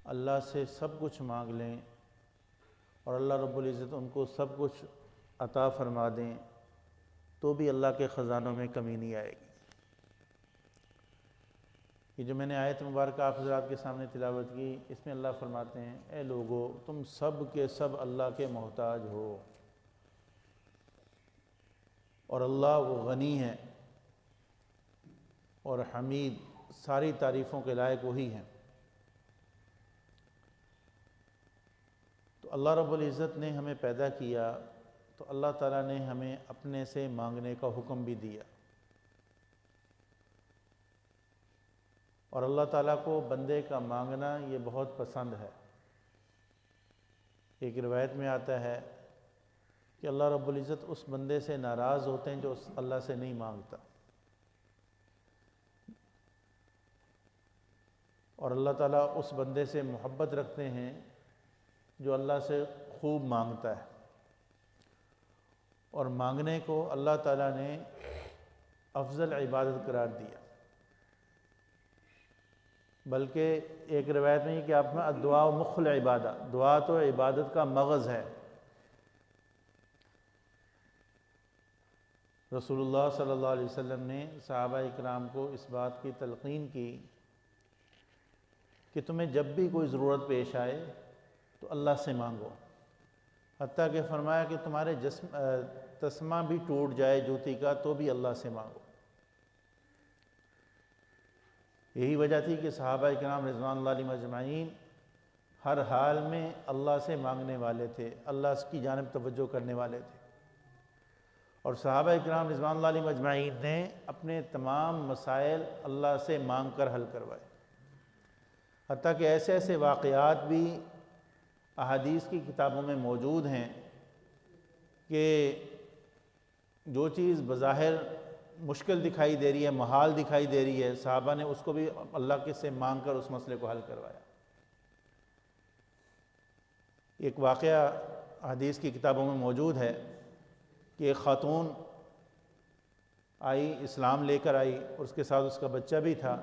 اللہ سے سب کچھ مانگ لیں اور اللہ رب العزت ان کو سب کچھ عطا فرما دیں تو بھی اللہ کے خزانوں میں کمی نہیں آئے گی۔ یہ جو میں نے آیت مبارکہ آپ حضرات کے سامنے تلاوت کی، اس میں اللہ فرماتے ہیں اے لوگو تم سب کے سب اللہ کے محتاج ہو، اور اللہ وہ غنی ہے اور حمید، ساری تعریفوں کے لائق وہی ہیں۔ تو اللہ رب العزت نے ہمیں پیدا کیا تو اللہ تعالیٰ نے ہمیں اپنے سے مانگنے کا حکم بھی دیا، اور اللہ تعالیٰ کو بندے کا مانگنا یہ بہت پسند ہے۔ ایک روایت میں آتا ہے کہ اللہ رب العزت اس بندے سے ناراض ہوتے ہیں جو اللہ سے نہیں مانگتا، اور اللہ تعالیٰ اس بندے سے محبت رکھتے ہیں جو اللہ سے خوب مانگتا ہے، اور مانگنے کو اللہ تعالیٰ نے افضل عبادت قرار دیا۔ بلکہ ایک روایت میں یہ کہ آپ میں الدعاء مخ العبادہ، دعا تو عبادت کا مغز ہے۔ رسول اللہ صلی اللہ علیہ وسلم نے صحابہ اکرام کو اس بات کی تلقین کی کہ تمہیں جب بھی کوئی ضرورت پیش آئے تو اللہ سے مانگو، حتیٰ کہ فرمایا کہ تمہارے تسمہ بھی ٹوٹ جائے جوتی کا تو بھی اللہ سے مانگو۔ یہی وجہ تھی کہ صحابہ کرام رضوان اللہ علیہم اجمعین ہر حال میں اللہ سے مانگنے والے تھے، اللہ کی جانب توجہ کرنے والے تھے، اور صحابہ کرام رضوان اللہ علیہم اجمعین نے اپنے تمام مسائل اللہ سے مانگ کر حل کروائے، حتیٰ کہ ایسے ایسے واقعات بھی احادیث کی کتابوں میں موجود ہیں کہ جو چیز بظاہر مشکل دکھائی دے رہی ہے، محال دکھائی دے رہی ہے، صحابہ نے اس کو بھی اللہ کے سے مانگ کر اس مسئلے کو حل کروایا۔ ایک واقعہ حدیث کی کتابوں میں موجود ہے کہ ایک خاتون آئی، اسلام لے کر آئی، اور اس کے ساتھ اس کا بچہ بھی تھا۔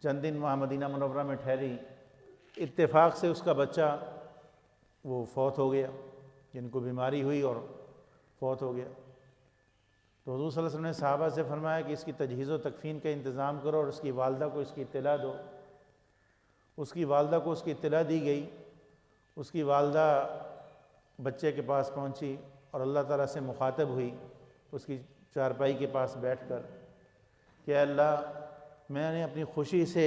چند دن وہاں مدینہ منورہ میں ٹھہری، اتفاق سے اس کا بچہ وہ فوت ہو گیا، جن کو بیماری ہوئی اور فوت ہو گیا۔ تو حضور صلی اللہ علیہ وسلم نے صحابہ سے فرمایا کہ اس کی تجہیز و تکفین کا انتظام کرو اور اس کی والدہ کو اس کی اطلاع دو۔ اس کی والدہ کو اس کی اطلاع دی گئی، اس کی والدہ بچے کے پاس پہنچی اور اللہ تعالیٰ سے مخاطب ہوئی اس کی چارپائی کے پاس بیٹھ کر کہ اے اللہ، میں نے اپنی خوشی سے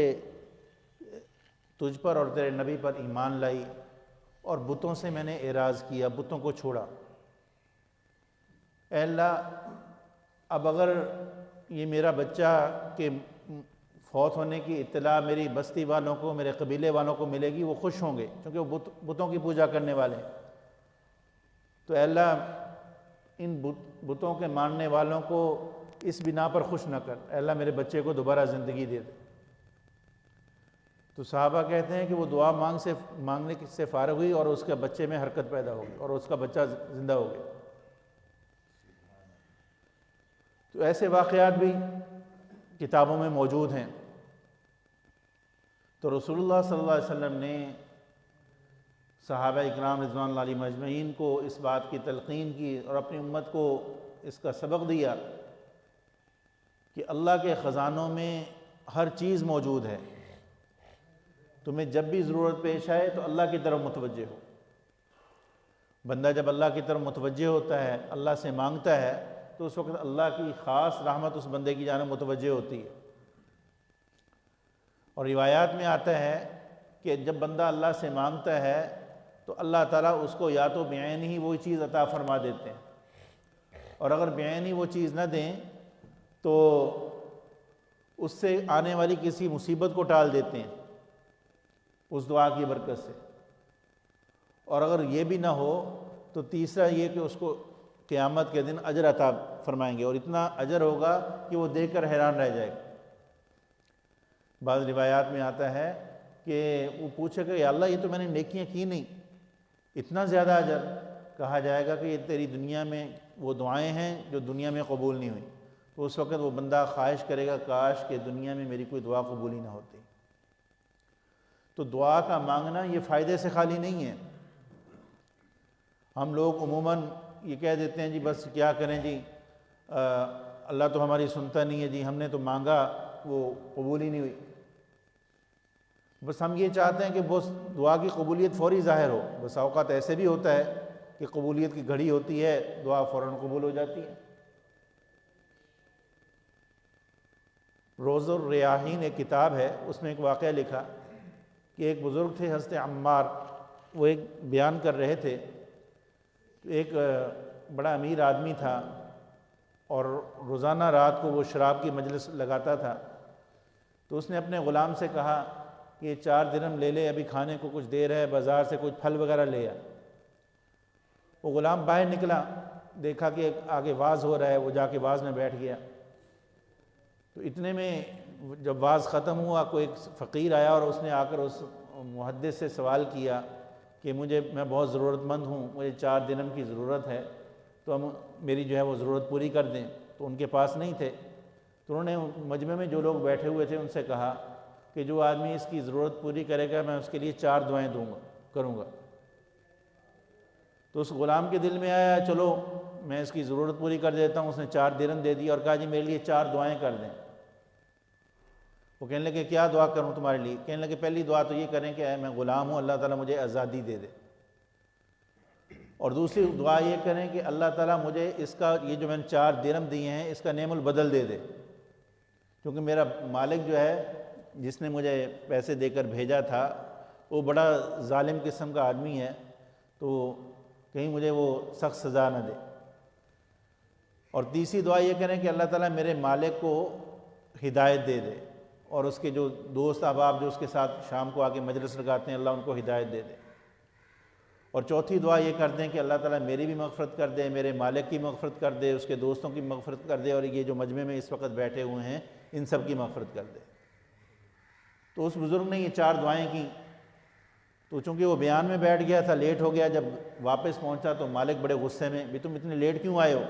تجھ پر اور تیرے نبی پر ایمان لائی اور بتوں سے میں نے اعراض کیا، بتوں کو چھوڑا۔ اے اللہ، اب اگر یہ میرا بچہ کے فوت ہونے کی اطلاع میری بستی والوں کو، میرے قبیلے والوں کو ملے گی، وہ خوش ہوں گے کیونکہ وہ بتوں کی پوجا کرنے والے ہیں۔ تو اے اللہ، ان بتوں کے ماننے والوں کو اس بنا پر خوش نہ کر، اے اللہ میرے بچے کو دوبارہ زندگی دے دے۔ تو صحابہ کہتے ہیں کہ وہ دعا مانگنے سے فارغ ہوئی اور اس کے بچے میں حرکت پیدا ہو گئی اور اس کا بچہ زندہ ہو گیا۔ تو ایسے واقعات بھی کتابوں میں موجود ہیں۔ تو رسول اللہ صلی اللہ علیہ وسلم نے صحابہ اکرام رضوان اللہ علیہم اجمعین کو اس بات کی تلقین کی اور اپنی امت کو اس کا سبق دیا کہ اللہ کے خزانوں میں ہر چیز موجود ہے، تمہیں جب بھی ضرورت پیش آئے تو اللہ کی طرف متوجہ ہو۔ بندہ جب اللہ کی طرف متوجہ ہوتا ہے، اللہ سے مانگتا ہے، تو اس وقت اللہ کی خاص رحمت اس بندے کی جانب متوجہ ہوتی ہے۔ اور روایات میں آتا ہے کہ جب بندہ اللہ سے مانگتا ہے تو اللہ تعالیٰ اس کو یا تو بعین ہی وہی چیز عطا فرما دیتے ہیں، اور اگر بعین ہی وہ چیز نہ دیں تو اس سے آنے والی کسی مصیبت کو ٹال دیتے ہیں اس دعا کی برکت سے، اور اگر یہ بھی نہ ہو تو تیسرا یہ کہ اس کو قیامت کے دن اجر عطا فرمائیں گے، اور اتنا اجر ہوگا کہ وہ دیکھ کر حیران رہ جائے گا۔ بعض روایات میں آتا ہے کہ وہ پوچھے گا یا اللہ، یہ تو میں نے نیکیاں کی نہیں، اتنا زیادہ اجر؟ کہا جائے گا کہ یہ تیری دنیا میں وہ دعائیں ہیں جو دنیا میں قبول نہیں ہوئی۔ تو اس وقت وہ بندہ خواہش کرے گا کاش کہ دنیا میں میری کوئی دعا قبول ہی نہ ہوتی۔ تو دعا کا مانگنا یہ فائدے سے خالی نہیں ہے۔ ہم لوگ عموماً یہ کہہ دیتے ہیں جی بس کیا کریں جی، اللہ تو ہماری سنتا نہیں ہے جی، ہم نے تو مانگا وہ قبول ہی نہیں ہوئی۔ بس ہم یہ چاہتے ہیں کہ بس دعا کی قبولیت فوری ظاہر ہو۔ بس اوقات ایسے بھی ہوتا ہے کہ قبولیت کی گھڑی ہوتی ہے، دعا فوراً قبول ہو جاتی ہے۔ روض الریاحین ایک کتاب ہے، اس میں ایک واقعہ لکھا کہ ایک بزرگ تھے حضرت عمار، وہ ایک بیان کر رہے تھے۔ ایک بڑا امیر آدمی تھا اور روزانہ رات کو وہ شراب کی مجلس لگاتا تھا، تو اس نے اپنے غلام سے کہا کہ یہ 4 درہم لے لے، ابھی کھانے کو کچھ دیر ہے، بازار سے کچھ پھل وغیرہ لے آ۔ وہ غلام باہر نکلا، دیکھا کہ آگے واعظ ہو رہا ہے، وہ جا کے واعظ میں بیٹھ گیا۔ تو اتنے میں جب واعظ ختم ہوا، کوئی ایک فقیر آیا اور اس نے آ کر اس محدث سے سوال کیا کہ میں بہت ضرورت مند ہوں، مجھے 4 درہم کی ضرورت ہے، تو ہم میری جو ہے وہ ضرورت پوری کر دیں۔ تو ان کے پاس نہیں تھے، تو انہوں نے مجمع میں جو لوگ بیٹھے ہوئے تھے ان سے کہا کہ جو آدمی اس کی ضرورت پوری کرے گا میں اس کے لیے 4 دعائیں کروں گا۔ تو اس غلام کے دل میں آیا چلو میں اس کی ضرورت پوری کر دیتا ہوں۔ اس نے 4 درہم دے دی اور کہا جی میرے لیے 4 دعائیں کر دیں۔ وہ کہنے لگے کیا دعا کروں تمہارے لیے؟ کہنے لگے پہلی دعا تو یہ کریں کہ میں غلام ہوں، اللہ تعالیٰ مجھے آزادی دے دے، اور دوسری دعا یہ کریں کہ اللہ تعالیٰ مجھے اس کا یہ جو میں نے 4 درہم دیے ہیں اس کا نعم البدل دے دے، کیونکہ میرا مالک جو ہے جس نے مجھے پیسے دے کر بھیجا تھا وہ بڑا ظالم قسم کا آدمی ہے، تو کہیں مجھے وہ سخت سزا نہ دے۔ اور تیسری دعا یہ کریں کہ اللہ تعالیٰ میرے مالک کو ہدایت دے دے، اور اس کے جو دوست احباب جو اس کے ساتھ شام کو آ کے مجلس لگاتے ہیں اللہ ان کو ہدایت دے دے۔ اور چوتھی دعا یہ کر دیں کہ اللہ تعالیٰ میری بھی مغفرت کر دے، میرے مالک کی مغفرت کر دے، اس کے دوستوں کی مغفرت کر دے، اور یہ جو مجمع میں اس وقت بیٹھے ہوئے ہیں ان سب کی مغفرت کر دے۔ تو اس بزرگ نے یہ 4 دعائیں کی، تو چونکہ وہ بیان میں بیٹھ گیا تھا، لیٹ ہو گیا، جب واپس پہنچا تو مالک بڑے غصے میں، بھی تم اتنے لیٹ کیوں آئے ہو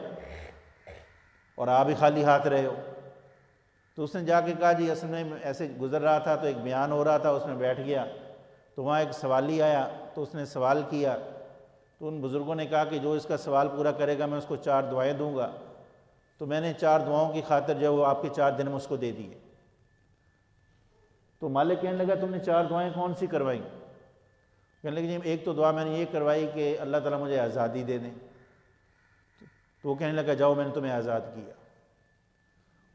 اور آپ بھی خالی ہاتھ رہے ہو؟ تو اس نے جا کے کہا جی اصل میں ایسے گزر رہا تھا تو ایک بیان ہو رہا تھا، اس میں بیٹھ گیا، تو وہاں ایک سوالی آیا تو اس نے سوال کیا، تو ان بزرگوں نے کہا کہ جو اس کا سوال پورا کرے گا میں اس کو 4 دعائیں دوں گا، تو میں نے 4 دعاؤں کی خاطر جو وہ آپ کے 4 درہم اس کو دے دیے۔ تو مالک کہنے لگا تم نے 4 دعائیں کون سی کروائی؟ کہنے لگے جی ایک تو دعا میں نے یہ کروائی کہ اللہ تعالیٰ مجھے آزادی دے دیں۔ تو وہ کہنے لگا جاؤ میں نے تمہیں آزاد کیا۔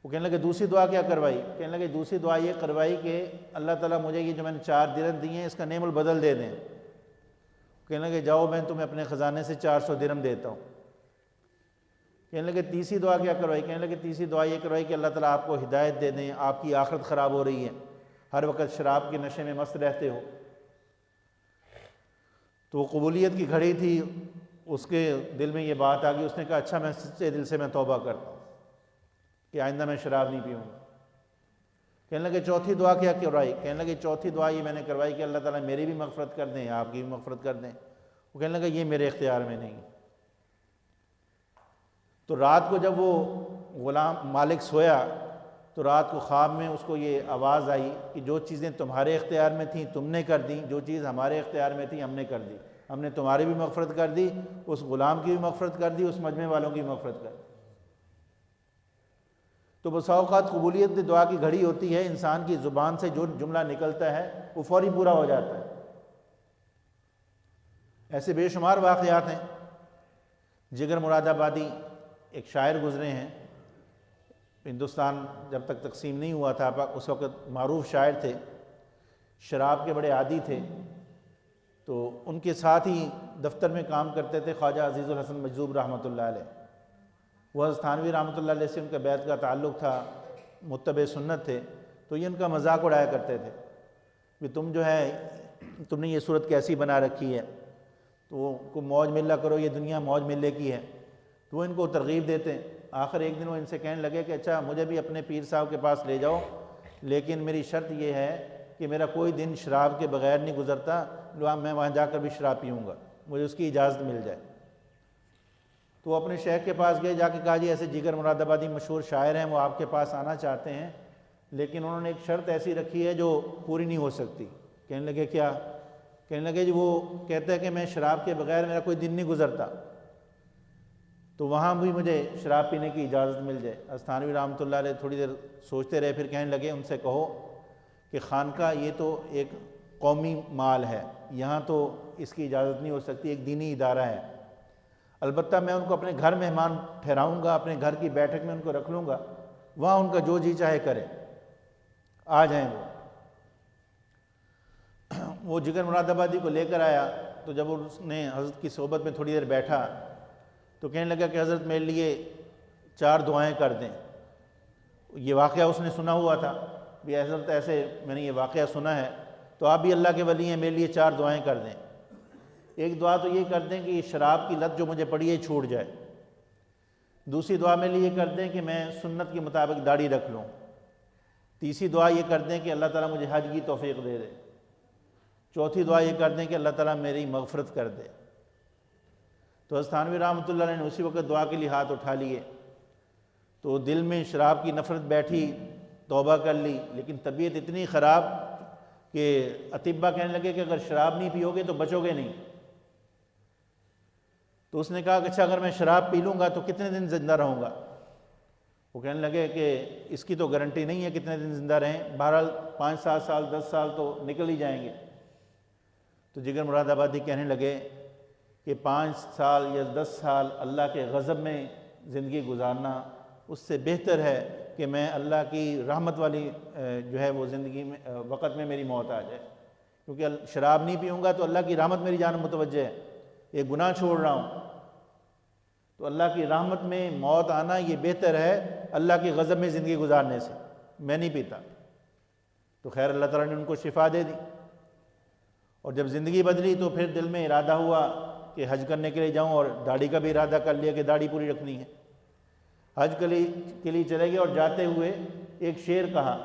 وہ کہنے لگے دوسری دعا کیا کروائی؟ کہنے لگے دوسری دعا یہ کروائی کہ اللہ تعالیٰ مجھے یہ جو میں نے 4 درہم دیے ہیں اس کا نعم البدل دے دیں۔ کہنے لگے جاؤ میں تمہیں اپنے خزانے سے 400 درہم دیتا ہوں۔ کہنے لگے تیسری دعا کیا کروائی؟ کہنے لگے تیسری دعا یہ کروائی کہ اللہ تعالیٰ آپ کو ہدایت دے دیں، آپ کی آخرت خراب ہو رہی ہے، ہر وقت شراب کے نشے میں مست رہتے ہو۔ تو وہ قبولیت کی گھڑی تھی، اس کے دل میں یہ بات آ گئی، اس نے کہا اچھا میں سچے دل سے میں توبہ کرتا ہوں کہ آئندہ میں شراب نہیں پیوں گا۔ کہنے لگے چوتھی دعا کیا کروائی؟ کہنے لگے چوتھی دعا یہ میں نے کروائی کہ اللہ تعالیٰ میری بھی مغفرت کر دیں، آپ کی بھی مغفرت کر دیں۔ وہ کہنے لگا یہ میرے اختیار میں نہیں۔ تو رات کو جب وہ غلام مالک سویا تو رات کو خواب میں اس کو یہ آواز آئی کہ جو چیزیں تمہارے اختیار میں تھیں تم نے کر دیں، جو چیز ہمارے اختیار میں تھی ہم نے کر دی، ہم نے تمہاری بھی مغفرت کر دی، اس غلام کی بھی مغفرت کر دی، اس مجمع والوں کی مغفرت کر دی۔ تو بسا اوقات قبولیت دعا کی گھڑی ہوتی ہے، انسان کی زبان سے جو جملہ نکلتا ہے وہ فوری پورا ہو جاتا ہے۔ ایسے بے شمار واقعات ہیں۔ جگر مراد آبادی ایک شاعر گزرے ہیں، ہندوستان جب تک تقسیم نہیں ہوا تھا اس وقت معروف شاعر تھے، شراب کے بڑے عادی تھے، تو ان کے ساتھ ہی دفتر میں کام کرتے تھے خواجہ عزیز الحسن مجذوب رحمۃ اللہ علیہ۔ وہ حضرت تھانوی رحمۃ اللہ علیہ سے ان کا بیعت کا تعلق تھا، متبع سنت تھے، تو یہ ان کا مذاق اڑایا کرتے تھے کہ تم جو ہے تم نے یہ صورت کیسی بنا رکھی ہے، تو وہ کو موج ملہ کرو، یہ دنیا موج ملے کی ہے، تو وہ ان کو ترغیب دیتے ہیں۔ آخر ایک دن وہ ان سے کہنے لگے کہ اچھا مجھے بھی اپنے پیر صاحب کے پاس لے جاؤ، لیکن میری شرط یہ ہے کہ میرا کوئی دن شراب کے بغیر نہیں گزرتا، میں وہاں جا کر بھی شراب پیوں گا، مجھے اس کی اجازت مل جائے۔ تو وہ اپنے شیخ کے پاس گئے، جا کے کہا جی ایسے جگر مراد آبادی مشہور شاعر ہیں، وہ آپ کے پاس آنا چاہتے ہیں، لیکن انہوں نے ایک شرط ایسی رکھی ہے جو پوری نہیں ہو سکتی، کہنے لگے کیا؟ کہنے لگے جی وہ کہتا ہے کہ میں شراب کے بغیر میرا کوئی دن نہیں گزرتا، تو وہاں بھی مجھے شراب پینے کی اجازت مل جائے۔ حضرت تھانوی رحمۃ اللہ علیہ تھوڑی دیر سوچتے رہے، پھر کہنے لگے ان سے کہو کہ خانقاہ یہ تو ایک قومی مال ہے، یہاں تو اس کی اجازت نہیں ہو سکتی، ایک دینی ادارہ ہے، البتہ میں ان کو اپنے گھر مہمان ٹھہراؤں گا، اپنے گھر کی بیٹھک میں ان کو رکھ لوں گا، وہاں ان کا جو جی چاہے کرے، آ جائیں وہ جگر مراد آبادی کو لے کر آیا۔ تو جب اس نے حضرت کی صحبت میں تھوڑی دیر بیٹھا تو کہنے لگا کہ حضرت میرے لیے 4 دعائیں کر دیں۔ یہ واقعہ اس نے سنا ہوا تھا بھی حضرت ایسے میں نے یہ واقعہ سنا ہے، تو آپ بھی اللہ کے ولی ہیں، میرے لیے 4 دعائیں کر دیں۔ ایک دعا تو یہ کر دیں کہ یہ شراب کی لت جو مجھے پڑی ہے چھوٹ جائے، دوسری دعا میرے لیے یہ کر دیں کہ میں سنت کے مطابق داڑھی رکھ لوں، تیسری دعا یہ کر دیں کہ اللہ تعالیٰ مجھے حج کی توفیق دے دے، چوتھی دعا یہ کر دیں کہ اللہ تعالیٰ میری مغفرت کر دے۔ تو حضرت تھانوی رحمۃ اللہ علیہ نے اسی وقت دعا کے لیے ہاتھ اٹھا لیے، تو دل میں شراب کی نفرت بیٹھی، توبہ کر لی، لیکن طبیعت اتنی خراب کہ اطباء کہنے لگے کہ اگر شراب نہیں پیو گے تو بچو گے نہیں۔ تو اس نے کہا کہ اچھا اگر میں شراب پی لوں گا تو کتنے دن زندہ رہوں گا؟ وہ کہنے لگے کہ اس کی تو گارنٹی نہیں ہے کتنے دن زندہ رہیں، بہرحال 5-7 سال 10 سال تو نکل ہی جائیں گے۔ تو جگر مراد آبادی کہنے لگے کہ 5 سال یا 10 سال اللہ کے غضب میں زندگی گزارنا اس سے بہتر ہے کہ میں اللہ کی رحمت والی جو ہے وہ زندگی میں وقت میں میری موت آ جائے، کیونکہ شراب نہیں پیوں گا تو اللہ کی رحمت میری جانب متوجہ ہے، ایک گناہ چھوڑ رہا ہوں، تو اللہ کی رحمت میں موت آنا یہ بہتر ہے اللہ کے غضب میں زندگی گزارنے سے، میں نہیں پیتا۔ تو خیر اللہ تعالیٰ نے ان کو شفا دے دی، اور جب زندگی بدلی تو پھر دل میں ارادہ ہوا کہ حج کرنے کے لیے جاؤں، اور داڑھی کا بھی ارادہ کر لیا کہ داڑھی پوری رکھنی ہے۔ حج کے لیے چلے گئے، اور جاتے ہوئے ایک شعر کہا،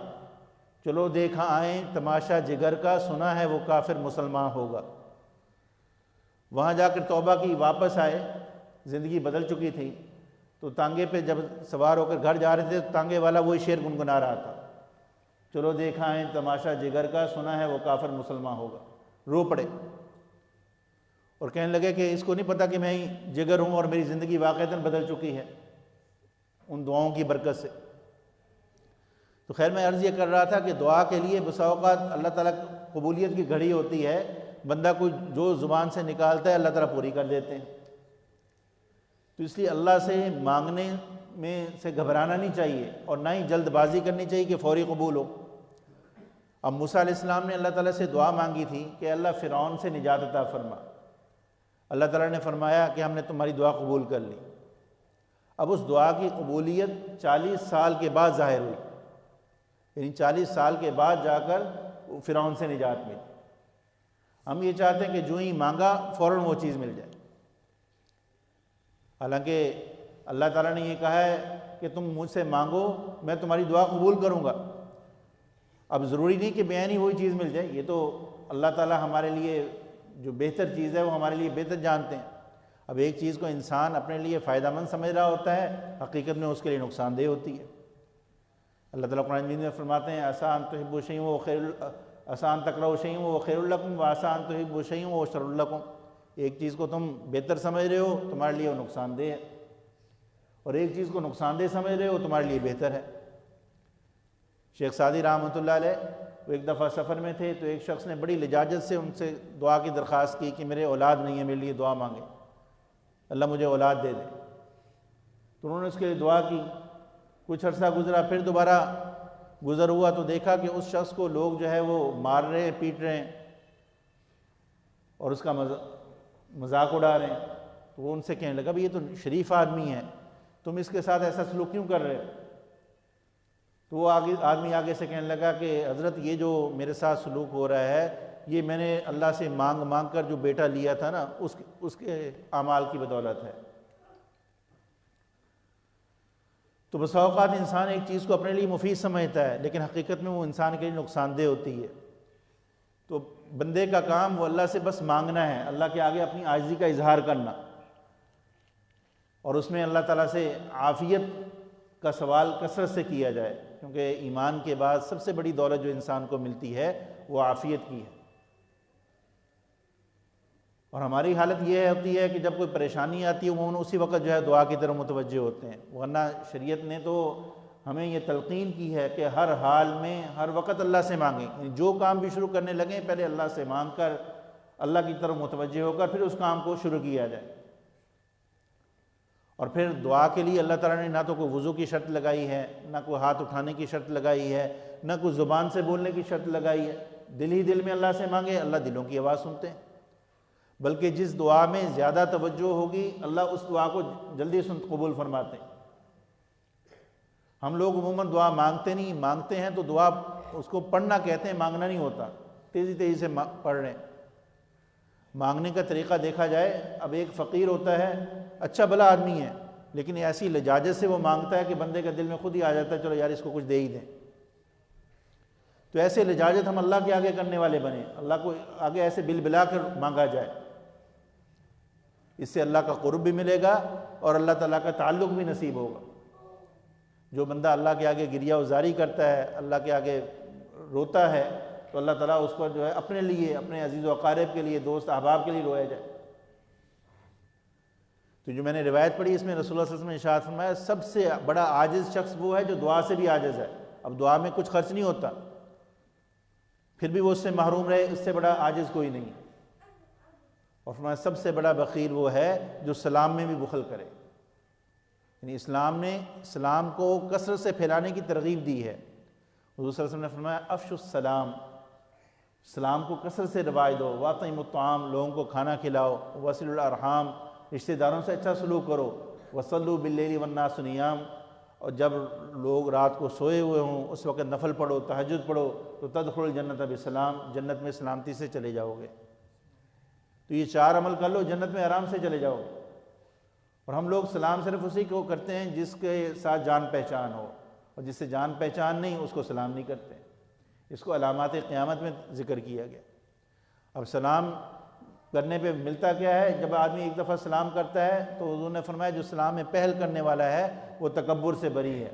چلو دیکھا آئیں تماشا جگر کا، سنا ہے وہ کافر مسلمان ہوگا۔ وہاں جا کر توبہ کی، واپس آئے، زندگی بدل چکی تھی، تو تانگے پہ جب سوار ہو کر گھر جا رہے تھے تو تانگے والا وہی شعر گنگنا رہا تھا، چلو دیکھا آئیں تماشا جگر کا، سنا ہے وہ کافر مسلمان ہوگا۔ رو پڑے اور کہنے لگے کہ اس کو نہیں پتہ کہ میں ہی جگر ہوں اور میری زندگی واقعتاً بدل چکی ہے ان دعاؤں کی برکت سے۔ تو خیر میں عرض یہ کر رہا تھا کہ دعا کے لیے بسا اوقات اللہ تعالیٰ قبولیت کی گھڑی ہوتی ہے، بندہ کو جو زبان سے نکالتا ہے اللہ تعالیٰ پوری کر دیتے ہیں۔ تو اس لیے اللہ سے مانگنے میں سے گھبرانا نہیں چاہیے، اور نہ ہی جلد بازی کرنی چاہیے کہ فوری قبول ہو۔ اب موسیٰ علیہ السلام نے اللہ تعالیٰ سے دعا مانگی تھی کہ اللہ فرعون سے نجات عطا فرما، اللہ تعالیٰ نے فرمایا کہ ہم نے تمہاری دعا قبول کر لی۔ اب اس دعا کی قبولیت 40 سال کے بعد ظاہر ہوئی، یعنی 40 سال کے بعد جا کر فرعون سے نجات ملی۔ ہم یہ چاہتے ہیں کہ جو ہی مانگا فوراً وہ چیز مل جائے، حالانکہ اللہ تعالیٰ نے یہ کہا ہے کہ تم مجھ سے مانگو میں تمہاری دعا قبول کروں گا۔ اب ضروری نہیں کہ بیان ہی وہی چیز مل جائے، یہ تو اللہ تعالیٰ ہمارے لیے جو بہتر چیز ہے وہ ہمارے لیے بہتر جانتے ہیں۔ اب ایک چیز کو انسان اپنے لیے فائدہ مند سمجھ رہا ہوتا ہے، حقیقت میں اس کے لیے نقصان دہ ہوتی ہے۔ اللہ تعالیٰ قرآن مجید میں فرماتے ہیں آسان تحبوا شیئا و خیر آسان تکرہوا شیئا و خیر لکم و آسان تحبوا شیئا و شر لکم۔ ایک چیز کو تم بہتر سمجھ رہے ہو تمہارے لیے وہ نقصان دہ ہے، اور ایک چیز کو نقصان دہ سمجھ رہے ہو تمہارے لیے بہتر ہے۔ شیخ سعدی رحمۃ اللہ علیہ وہ ایک دفعہ سفر میں تھے، تو ایک شخص نے بڑی لجاجت سے ان سے دعا کی درخواست کی کہ میرے اولاد نہیں ہے، میرے لیے دعا مانگے، اللہ مجھے اولاد دے دے۔ تو انہوں نے اس کے لیے دعا کی، کچھ عرصہ گزرا، پھر دوبارہ گزر ہوا تو دیکھا کہ اس شخص کو لوگ جو ہے وہ مار رہے ہیں، پیٹ رہے ہیں اور اس کا مذاق اڑا رہے ہیں۔ تو وہ ان سے کہنے لگا بھی یہ تو شریف آدمی ہے، تم اس کے ساتھ ایسا سلوک کیوں کر رہے ہو؟ تو وہ آدمی آگے سے کہنے لگا کہ حضرت یہ جو میرے ساتھ سلوک ہو رہا ہے یہ میں نے اللہ سے مانگ مانگ کر جو بیٹا لیا تھا نا اس کے اعمال کی بدولت ہے۔ تو بسا اوقات انسان ایک چیز کو اپنے لیے مفید سمجھتا ہے لیکن حقیقت میں وہ انسان کے لیے نقصان دہ ہوتی ہے۔ تو بندے کا کام وہ اللہ سے بس مانگنا ہے، اللہ کے آگے اپنی عاجزی کا اظہار کرنا، اور اس میں اللہ تعالیٰ سے عافیت کا سوال کثرت سے کیا جائے، کیونکہ ایمان کے بعد سب سے بڑی دولت جو انسان کو ملتی ہے وہ عافیت کی ہے۔ اور ہماری حالت یہ ہوتی ہے کہ جب کوئی پریشانی آتی ہے عموماً اسی وقت جو ہے دعا کی طرف متوجہ ہوتے ہیں، ورنہ شریعت نے تو ہمیں یہ تلقین کی ہے کہ ہر حال میں ہر وقت اللہ سے مانگیں، یعنی جو کام بھی شروع کرنے لگیں پہلے اللہ سے مانگ کر اللہ کی طرف متوجہ ہو کر پھر اس کام کو شروع کیا جائے۔ اور پھر دعا کے لیے اللہ تعالیٰ نے نہ تو کوئی وضو کی شرط لگائی ہے، نہ کوئی ہاتھ اٹھانے کی شرط لگائی ہے، نہ کوئی زبان سے بولنے کی شرط لگائی ہے، دل ہی دل میں اللہ سے مانگے، اللہ دلوں کی آواز سنتے ہیں۔ بلکہ جس دعا میں زیادہ توجہ ہوگی اللہ اس دعا کو جلدی قبول فرماتے ہیں۔ ہم لوگ عموماً دعا مانگتے نہیں، مانگتے ہیں تو دعا اس کو پڑھنا کہتے ہیں، مانگنا نہیں ہوتا، تیزی تیزی سے پڑھ رہے ہیں۔ مانگنے کا طریقہ دیکھا جائے، اب ایک فقیر ہوتا ہے، اچھا بھلا آدمی ہے، لیکن ایسی لجاجت سے وہ مانگتا ہے کہ بندے کے دل میں خود ہی آ جاتا ہے چلو یار اس کو کچھ دے ہی دیں۔ تو ایسے لجاجت ہم اللہ کے آگے کرنے والے بنیں، اللہ کو آگے ایسے بل بلا کر مانگا جائے، اس سے اللہ کا قرب بھی ملے گا اور اللہ تعالیٰ کا تعلق بھی نصیب ہوگا۔ جو بندہ اللہ کے آگے گریہ وزاری کرتا ہے، اللہ کے آگے روتا ہے، تو اللہ تعالیٰ اس کو جو ہے اپنے لیے، اپنے عزیز و اقارب کے لیے، دوست احباب کے لیے رویا جائے۔ تو جو میں نے روایت پڑھی اس میں رسول اللہ صلی اللہ علیہ وسلم نے ارشاد فرمایا سب سے بڑا عاجز شخص وہ ہے جو دعا سے بھی عاجز ہے۔ اب دعا میں کچھ خرچ نہیں ہوتا، پھر بھی وہ اس سے محروم رہے، اس سے بڑا عاجز کوئی نہیں۔ اور فرمایا سب سے بڑا بخیل وہ ہے جو سلام میں بھی بخل کرے۔ یعنی اسلام نے سلام کو کثرت سے پھیلانے کی ترغیب دی ہے۔ حضور صلی اللہ علیہ وسلم نے فرمایا افشوا السلام، سلام کو کثرت سے رواج دو، واطعموا الطعام، لوگوں کو کھانا کھلاؤ، وصلوا الارحام، رشتہ داروں سے اچھا سلوک کرو، وصلوا باللیل والناس نیام، اور جب لوگ رات کو سوئے ہوئے ہوں اس وقت نفل پڑھو، تہجد پڑھو، تو تدخلوا الجنۃ بسلام، جنت میں سلامتی سے چلے جاؤ گے۔ تو یہ 4 عمل کر لو، جنت میں آرام سے چلے جاؤ گے۔ اور ہم لوگ سلام صرف اسی کو کرتے ہیں جس کے ساتھ جان پہچان ہو، اور جس سے جان پہچان نہیں اس کو سلام نہیں کرتے۔ اس کو علامات قیامت میں ذکر کیا گیا۔ اب سلام کرنے پہ ملتا کیا ہے؟ جب آدمی ایک دفعہ سلام کرتا ہے تو حضور نے فرمایا جو سلام میں پہل کرنے والا ہے وہ تکبر سے بری ہے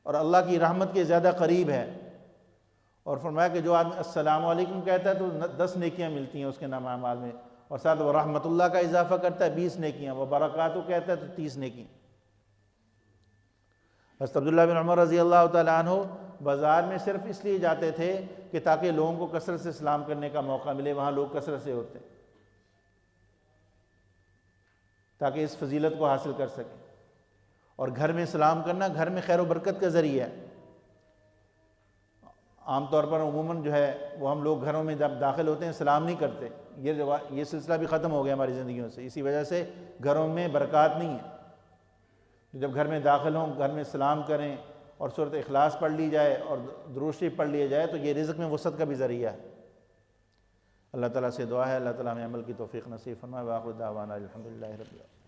اور اللہ کی رحمت کے زیادہ قریب ہے۔ اور فرمایا کہ جو آدمی السلام علیکم کہتا ہے تو 10 نیکیاں ملتی ہیں اس کے نام اعمال میں، اور ساتھ وہ رحمت اللہ کا اضافہ کرتا ہے 20 نیکیاں، وہ برکاتہ کہتا ہے تو 30 نیکیاں۔ حضرت عبداللہ بن عمر رضی اللہ تعالیٰ عنہ بازار میں صرف اس لیے جاتے تھے کہ تاکہ لوگوں کو کثرت سے سلام کرنے کا موقع ملے، وہاں لوگ کثرت سے ہوتے تاکہ اس فضیلت کو حاصل کر سکیں۔ اور گھر میں سلام کرنا گھر میں خیر و برکت کا ذریعہ ہے۔ عام طور پر عموماً جو ہے وہ ہم لوگ گھروں میں جب داخل ہوتے ہیں سلام نہیں کرتے، یہ سلسلہ بھی ختم ہو گیا ہماری زندگیوں سے، اسی وجہ سے گھروں میں برکات نہیں ہے۔ جب گھر میں داخل ہوں گھر میں سلام کریں اور سورۃ اخلاص پڑھ لی جائے اور درود شریف پڑھ لیا جائے تو یہ رزق میں وسعت کا بھی ذریعہ ہے۔ اللہ تعالیٰ سے دعا ہے اللہ تعالیٰ ہمیں عمل کی توفیق نصیب فرمائے۔ وآخر دعوانا الحمدللہ رب العالمین۔